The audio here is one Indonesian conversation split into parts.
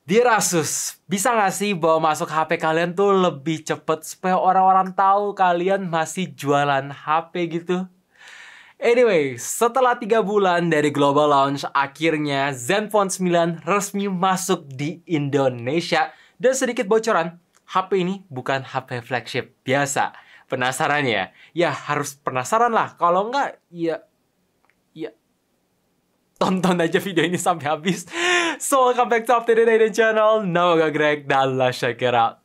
Dear Asus, bisa nggak sih bawa masuk HP kalian tuh lebih cepet supaya orang-orang tahu kalian masih jualan HP gitu? Anyway, setelah 3 bulan dari global launch, akhirnya Zenfone 9 resmi masuk di Indonesia. Dan sedikit bocoran, HP ini bukan HP flagship biasa. Penasaran ya? Ya harus penasaran lah, kalau nggak, ya tonton aja video ini sampai habis. So, welcome back to Update Day channel. Nama gue Greg dan let's check it out.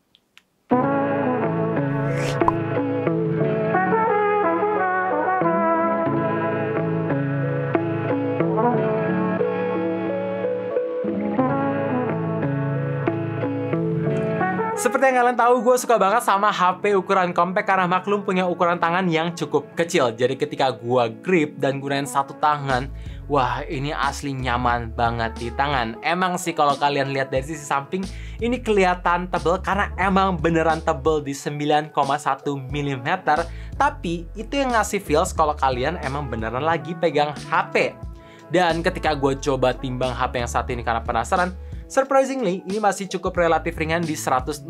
Seperti yang kalian tahu, gue suka banget sama HP ukuran compact karena maklum punya ukuran tangan yang cukup kecil. Jadi ketika gue grip dan gunain satu tangan, wah ini asli nyaman banget di tangan. Emang sih kalau kalian lihat dari sisi samping, ini kelihatan tebel karena emang beneran tebel di 9,1 mm. Tapi itu yang ngasih feels kalau kalian emang beneran lagi pegang HP. Dan ketika gue coba timbang HP yang saat ini karena penasaran, surprisingly, ini masih cukup relatif ringan di 169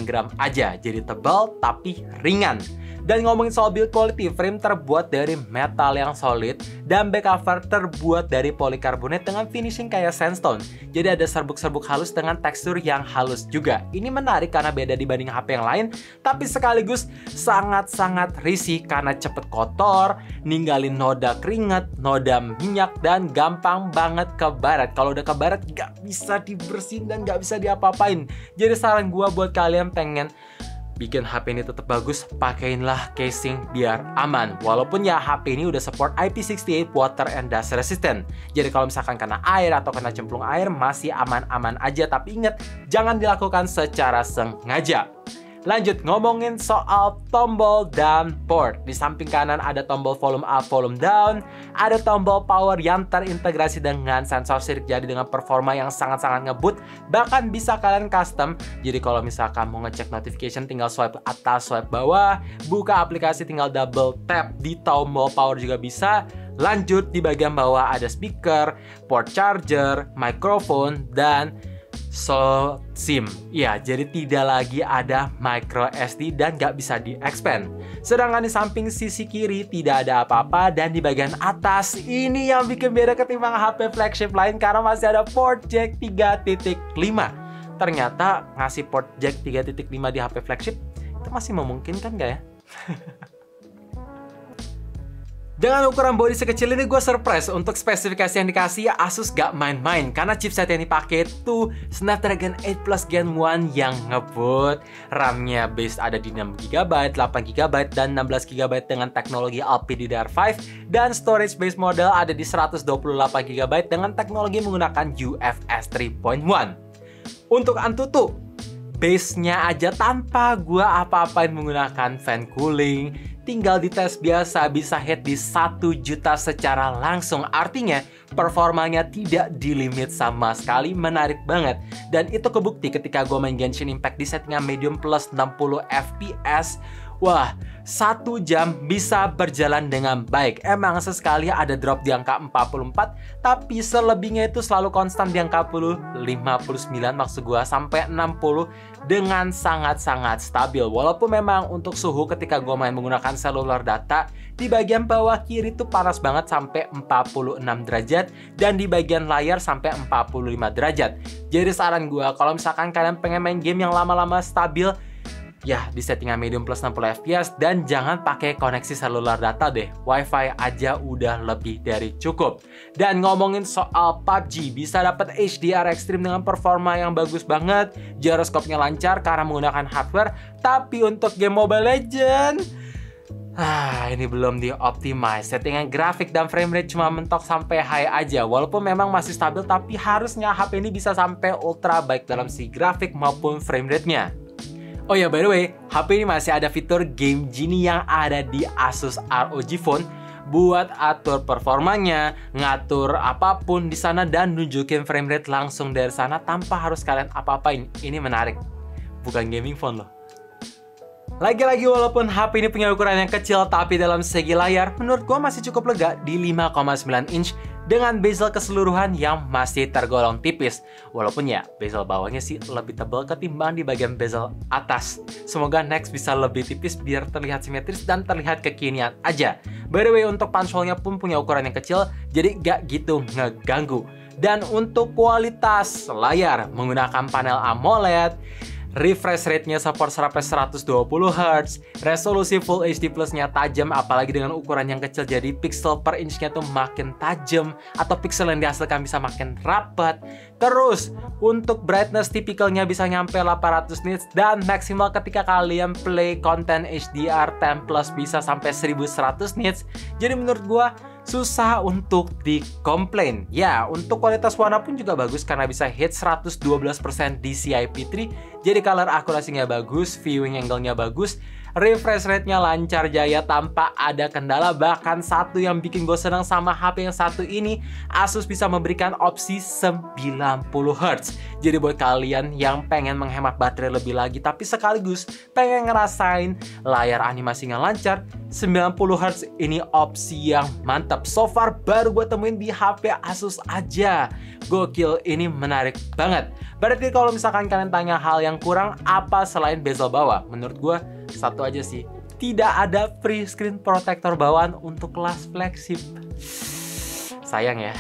gram aja. Jadi tebal tapi ringan. Dan ngomongin soal build quality, frame terbuat dari metal yang solid dan back cover terbuat dari polikarbonat dengan finishing kayak sandstone. Jadi ada serbuk-serbuk halus dengan tekstur yang halus juga. Ini menarik karena beda dibanding HP yang lain, tapi sekaligus sangat-sangat risih karena cepet kotor, ninggalin noda keringat, noda minyak, dan gampang banget kebaret. Kalau udah kebaret gak bisa dibersihin dan gak bisa diapa-apain. Jadi saran gua buat kalian pengen bikin HP ini tetap bagus, pakaiinlah casing biar aman. Walaupun ya HP ini udah support IP68 water and dust resistant. Jadi kalau misalkan kena air atau kena cemplung air masih aman-aman aja. Tapi ingat, jangan dilakukan secara sengaja. Lanjut ngomongin soal tombol dan port. Di samping kanan ada tombol volume up, volume down. Ada tombol power yang terintegrasi dengan sensor sirik. Jadi dengan performa yang sangat-sangat ngebut. Bahkan bisa kalian custom. Jadi kalau misalkan mau ngecek notification tinggal swipe atas, swipe bawah. Buka aplikasi tinggal double tap. Di tombol power juga bisa. Lanjut di bagian bawah ada speaker, port charger, microphone, dan SIM. Ya, jadi tidak lagi ada micro SD dan nggak bisa di-expand. Sedangkan di samping sisi kiri tidak ada apa-apa, dan di bagian atas ini yang bikin beda ketimbang HP flagship lain karena masih ada port jack 3.5. Ternyata ngasih port jack 3.5 di HP flagship itu masih memungkinkan nggak ya? Dengan ukuran body sekecil ini gue surprise untuk spesifikasi yang dikasih Asus gak main-main karena chipset yang dipakai itu Snapdragon 8 Plus Gen 1 yang ngebut. RAM-nya base ada di 6GB, 8GB, dan 16GB dengan teknologi LPDDR5, dan storage base model ada di 128GB dengan teknologi menggunakan UFS 3.1. Untuk Antutu, base-nya aja tanpa gue apa-apain menggunakan fan cooling, tinggal dites biasa bisa hit di 1 juta secara langsung. Artinya performanya tidak di limit sama sekali. Menarik banget. Dan itu kebukti ketika gue main Genshin Impact di settingan medium plus 60 fps. Wah, 1 jam bisa berjalan dengan baik. Emang sesekali ada drop di angka 44, tapi selebihnya itu selalu konstan di angka 59 maksud gua, sampai 60 dengan sangat-sangat stabil. Walaupun memang untuk suhu ketika gua main menggunakan cellular data, di bagian bawah kiri tuh panas banget sampai 46 derajat, dan di bagian layar sampai 45 derajat. Jadi saran gua, kalau misalkan kalian pengen main game yang lama-lama stabil, ya di settingan medium plus 60 fps, dan jangan pakai koneksi seluler data deh. Wi-Fi aja udah lebih dari cukup. Dan ngomongin soal PUBG, bisa dapat HDR Extreme dengan performa yang bagus banget. Gyroskopnya lancar karena menggunakan hardware. Tapi untuk game Mobile Legends, ini belum di-optimize. Settingan grafik dan framerate cuma mentok sampai high aja. Walaupun memang masih stabil, tapi harusnya HP ini bisa sampai ultra baik dalam si grafik maupun framerate-nya. Oh ya, by the way, HP ini masih ada fitur Game Genie yang ada di Asus ROG Phone buat atur performanya, ngatur apapun di sana, dan nunjukin framerate langsung dari sana tanpa harus kalian apa-apain. Ini menarik. Bukan gaming phone loh. Lagi-lagi walaupun HP ini punya ukuran yang kecil, tapi dalam segi layar menurut gua masih cukup lega di 5,9 inch dengan bezel keseluruhan yang masih tergolong tipis. Walaupun ya bezel bawahnya sih lebih tebal ketimbang di bagian bezel atas. Semoga next bisa lebih tipis biar terlihat simetris dan terlihat kekinian aja. By the way, untuk punch hole-nya pun punya ukuran yang kecil, jadi gak gitu ngeganggu. Dan untuk kualitas layar menggunakan panel AMOLED, refresh rate-nya support sampai 120 Hz, resolusi Full HD Plus-nya tajam, apalagi dengan ukuran yang kecil jadi pixel per inch-nya tuh makin tajam, atau pixel yang dihasilkan bisa makin rapat. Terus untuk brightness tipikalnya bisa nyampe 800 nits, dan maksimal ketika kalian play konten HDR10 Plus bisa sampai 1100 nits. Jadi menurut gua susah untuk dikomplain. Ya, untuk kualitas warna pun juga bagus karena bisa hit 112% DCI-P3. Jadi color akurasinya bagus, viewing angle-nya bagus, refresh rate-nya lancar jaya tanpa ada kendala. Bahkan satu yang bikin gue senang sama HP yang satu ini, Asus bisa memberikan opsi 90 Hz. Jadi buat kalian yang pengen menghemat baterai lebih lagi tapi sekaligus pengen ngerasain layar animasinya lancar, 90 Hz ini opsi yang mantap. So far baru gue temuin di HP Asus aja. Gokil, ini menarik banget. Berarti kalau misalkan kalian tanya hal yang kurang apa selain bezel bawah, menurut gue satu aja sih, tidak ada free screen protector bawaan untuk kelas flagship. Sayang ya.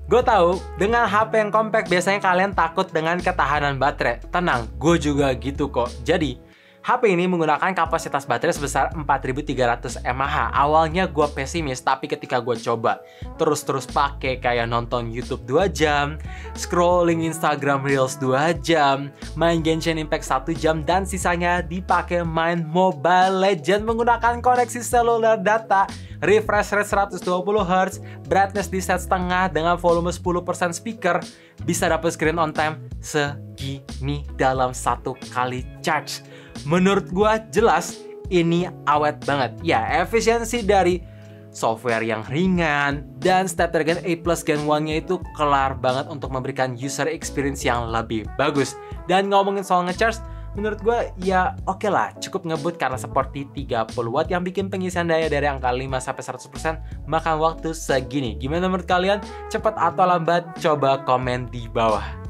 Gue tahu dengan HP yang compact biasanya kalian takut dengan ketahanan baterai. Tenang, gue juga gitu kok. Jadi HP ini menggunakan kapasitas baterai sebesar 4300 mAh. Awalnya gue pesimis, tapi ketika gue coba terus pakai kayak nonton YouTube 2 jam, scrolling Instagram Reels 2 jam, main Genshin Impact 1 jam, dan sisanya dipakai main Mobile Legends menggunakan koneksi seluler data, refresh rate 120 Hz, brightness di set setengah dengan volume 10% speaker, bisa dapat screen on time segini dalam satu kali charge. Menurut gua jelas ini awet banget. Ya, efisiensi dari software yang ringan dan Snapdragon 8 Plus Gen 1-nya itu kelar banget untuk memberikan user experience yang lebih bagus. Dan ngomongin soal ngecharge, menurut gue ya oke lah, cukup ngebut karena seperti 30 watt yang bikin pengisian daya dari angka 5-100% makan waktu segini. Gimana menurut kalian? Cepat atau lambat? Coba komen di bawah.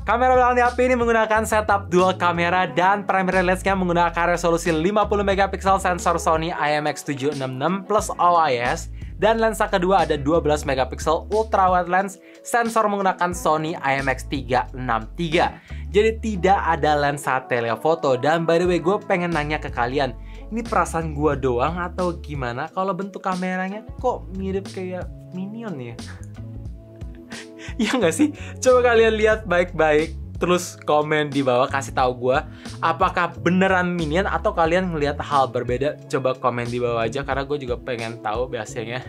Kamera belakang di HP ini menggunakan setup dual kamera dan primary lens-nya menggunakan resolusi 50 megapiksel sensor Sony IMX766 plus OIS, dan lensa kedua ada 12 megapiksel ultra wide lens sensor menggunakan Sony IMX363. Jadi tidak ada lensa telefoto. Dan by the way, gue pengen nanya ke kalian, ini perasaan gue doang atau gimana kalau bentuk kameranya kok mirip kayak Minion ya? Iya nggak sih? Coba kalian lihat baik-baik, terus komen di bawah kasih tahu gue apakah beneran Minion atau kalian ngelihat hal berbeda. Coba komen di bawah aja karena gue juga pengen tahu biasanya.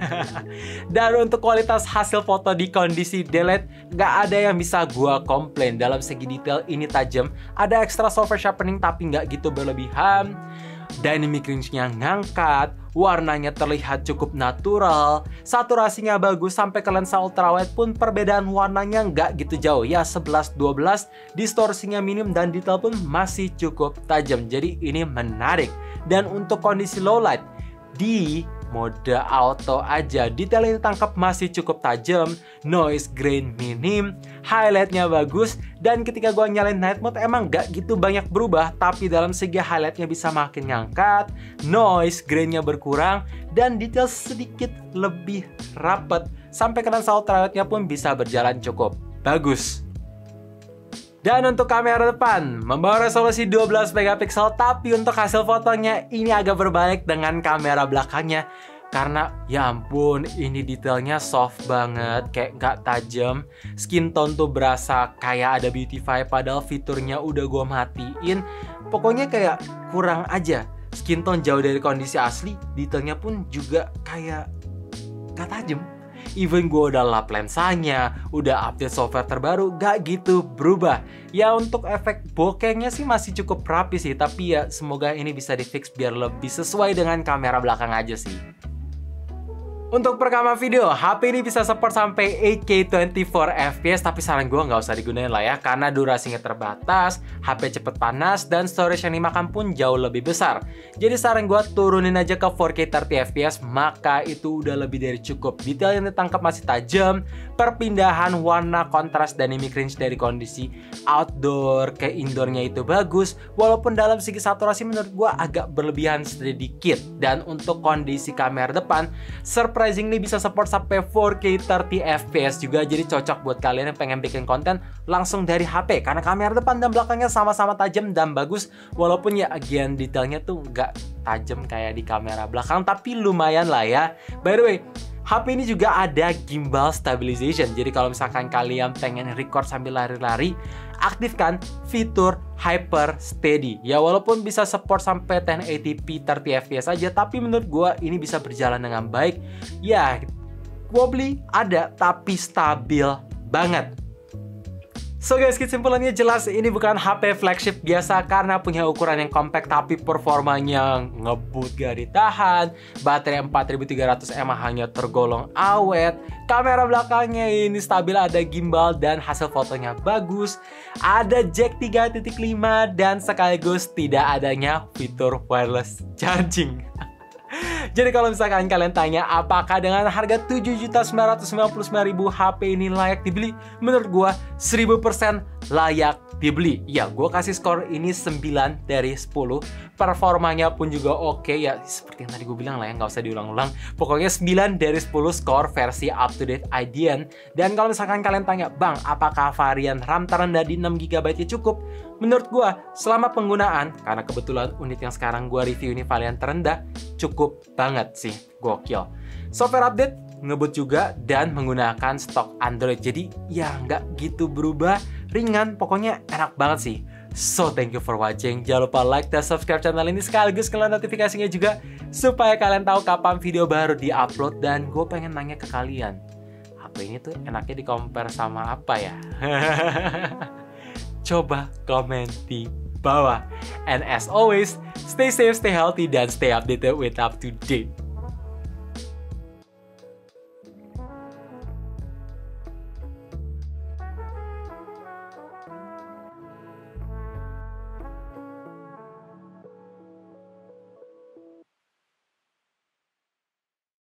Dan untuk kualitas hasil foto di kondisi delete, nggak ada yang bisa gue komplain. Dalam segi detail ini tajam, ada extra software sharpening tapi nggak gitu berlebihan. Dynamic range-nya ngangkat, warnanya terlihat cukup natural, saturasinya bagus, sampai ke lensa ultrawide pun perbedaan warnanya nggak gitu jauh ya, 11-12, distorsinya minim dan detail pun masih cukup tajam. Jadi ini menarik. Dan untuk kondisi low light, di mode auto aja detail ini tangkap masih cukup tajam, noise grain minim, highlightnya bagus, dan ketika gua nyalain night mode emang gak gitu banyak berubah, tapi dalam segi highlightnya bisa makin ngangkat, noise grainnya berkurang, dan detail sedikit lebih rapet, sampai ke lensa ultrawide-nya pun bisa berjalan cukup bagus. Dan untuk kamera depan, membawa resolusi 12 megapiksel, tapi untuk hasil fotonya ini agak berbalik dengan kamera belakangnya. Karena ya ampun, ini detailnya soft banget, kayak gak tajam. Skin tone tuh berasa kayak ada beautify, padahal fiturnya udah gue matiin. Pokoknya kayak kurang aja. Skin tone jauh dari kondisi asli, detailnya pun juga kayak gak tajam. Even gue udah lap lensanya, udah update software terbaru, gak gitu berubah. Ya untuk efek bokehnya sih masih cukup rapi sih, tapi ya semoga ini bisa di fix biar lebih sesuai dengan kamera belakang aja sih. Untuk perekaman video, HP ini bisa support sampai 8K 24 fps, tapi saran gue nggak usah digunain lah ya, karena durasinya terbatas, HP cepet panas, dan storage yang dimakan pun jauh lebih besar. Jadi saran gue turunin aja ke 4K 30 fps, maka itu udah lebih dari cukup. Detail yang ditangkap masih tajam, perpindahan warna, kontras, dynamic range dari kondisi outdoor ke indoornya itu bagus, walaupun dalam segi saturasi menurut gue agak berlebihan sedikit. Dan untuk kondisi kamera depan, surprisingly bisa support sampai 4K 30 fps juga, jadi cocok buat kalian yang pengen bikin konten langsung dari HP karena kamera depan dan belakangnya sama-sama tajam dan bagus, walaupun ya again detailnya tuh nggak tajam kayak di kamera belakang, tapi lumayan lah ya. By the way, HP ini juga ada gimbal stabilization, jadi kalau misalkan kalian pengen record sambil lari-lari, aktifkan fitur Hyper Steady. Ya walaupun bisa support sampai 1080p 30 fps aja, tapi menurut gua ini bisa berjalan dengan baik. Ya, wobbly ada tapi stabil banget. So guys, kesimpulannya jelas ini bukan HP flagship biasa karena punya ukuran yang compact tapi performanya ngebut gak ditahan, baterai 4300 mAh hanya tergolong awet, kamera belakangnya ini stabil, ada gimbal dan hasil fotonya bagus, ada jack 3.5 dan sekaligus tidak adanya fitur wireless charging. Jadi kalau misalkan kalian tanya apakah dengan harga 7.999.000 HP ini layak dibeli, menurut gua 1000% layak dibeli. Ya, gua kasih skor ini 9 dari 10. Performanya pun juga oke ya, seperti yang tadi gue bilang lah ya, nggak usah diulang-ulang. Pokoknya 9 dari 10 skor versi up-to-date IDN. Dan kalau misalkan kalian tanya, bang, apakah varian RAM terendah di 6GB cukup? Menurut gue, selama penggunaan, karena kebetulan unit yang sekarang gue review ini varian terendah, cukup banget sih, gokil. Software update ngebut juga dan menggunakan stok Android, jadi ya nggak gitu berubah, ringan, pokoknya enak banget sih. So thank you for watching, jangan lupa like dan subscribe channel ini sekaligus kalian notifikasinya juga supaya kalian tahu kapan video baru di-upload. Dan gue pengen nanya ke kalian, HP ini tuh enaknya di-compare sama apa ya? Coba komen di bawah. And as always, stay safe, stay healthy, dan stay updated with up to date